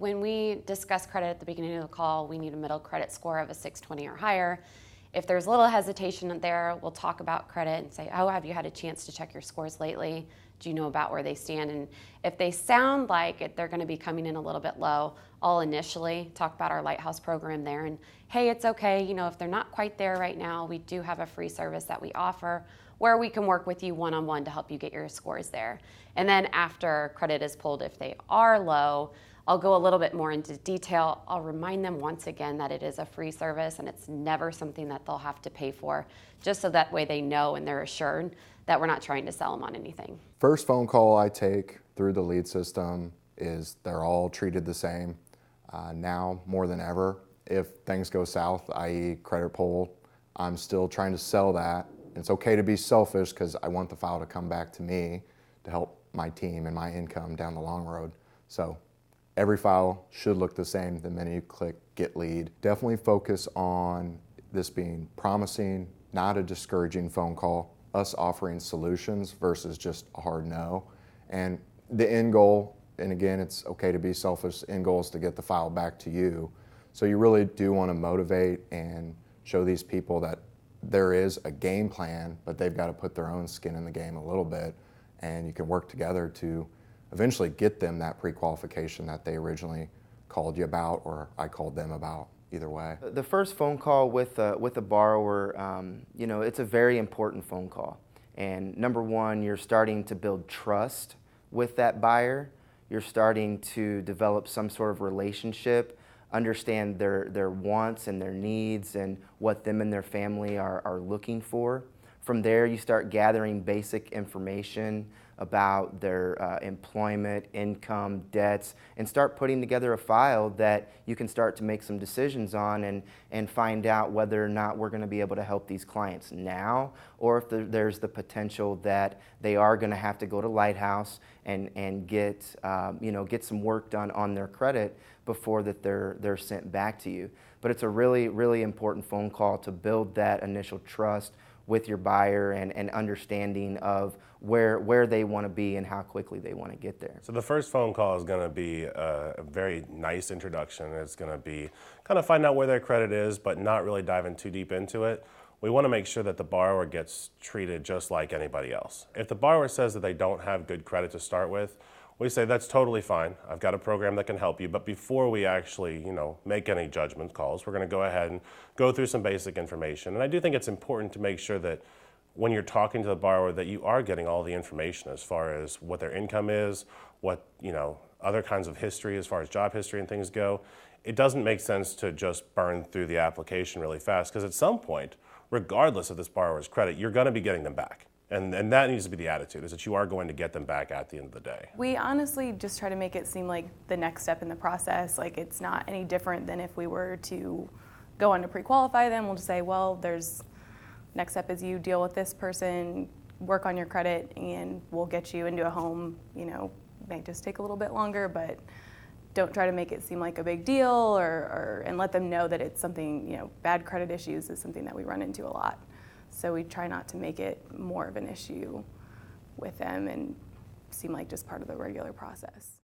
When we discuss credit at the beginning of the call, we need a middle credit score of a 620 or higher. If there's little hesitation there, we'll talk about credit and say, oh, have you had a chance to check your scores lately? Do you know about where they stand? And if they sound like they're going to be coming in a little bit low, I'll initially talk about our Lighthouse program there. And hey, it's okay. If they're not quite there right now, we do have a free service that we offer where we can work with you one-on-one to help you get your scores there. And then after credit is pulled, if they are low, I'll go a little bit more into detail. I'll remind them once again that it is a free service and it's never something that they'll have to pay for, just so that way they know and they're assured that we're not trying to sell them on anything. First phone call I take through the lead system is they're all treated the same. Now more than ever, if things go south, i.e. credit pull, I'm still trying to sell that. It's okay to be selfish because I want the file to come back to me to help my team and my income down the long road. So every file should look the same the minute you click Get Lead. Definitely focus on this being promising, not a discouraging phone call, us offering solutions versus just a hard no. And the end goal, and again, it's okay to be selfish, end goal is to get the file back to you. So you really do want to motivate and show these people that there is a game plan, but they've got to put their own skin in the game a little bit, and you can work together to eventually get them that pre-qualification that they originally called you about, or I called them about, either way. The first phone call with a borrower, it's a very important phone call. And number one, you're starting to build trust with that buyer. You're starting to develop some sort of relationship, understand their wants and their needs and what them and their family are looking for. From there, you start gathering basic information about their employment, income, debts, and start putting together a file that you can start to make some decisions on and find out whether or not we're going to be able to help these clients now, or if there's the potential that they are going to have to go to Lighthouse and get some work done on their credit before that they're sent back to you. But it's a really, really important phone call to build that initial trust with your buyer and understanding of where they want to be and how quickly they want to get there. So the first phone call is going to be a very nice introduction. It's going to be kind of find out where their credit is, but not really diving too deep into it. We want to make sure that the borrower gets treated just like anybody else. If the borrower says that they don't have good credit to start with, we say that's totally fine. I've got a program that can help you, but before we actually, make any judgment calls, we're going to go ahead and go through some basic information. And I do think it's important to make sure that when you're talking to the borrower that you are getting all the information as far as what their income is, what, other kinds of history as far as job history and things go. It doesn't make sense to just burn through the application really fast, because at some point, regardless of this borrower's credit, you're going to be getting them back. And that needs to be the attitude, is that you are going to get them back at the end of the day. We honestly just try to make it seem like the next step in the process, like it's not any different than if we were to go on to pre-qualify them. We'll just say, well, next step is you deal with this person, work on your credit, and we'll get you into a home. May just take a little bit longer, but don't try to make it seem like a big deal and let them know that it's something, bad credit issues is something that we run into a lot. So we try not to make it more of an issue with them and seem like just part of the regular process.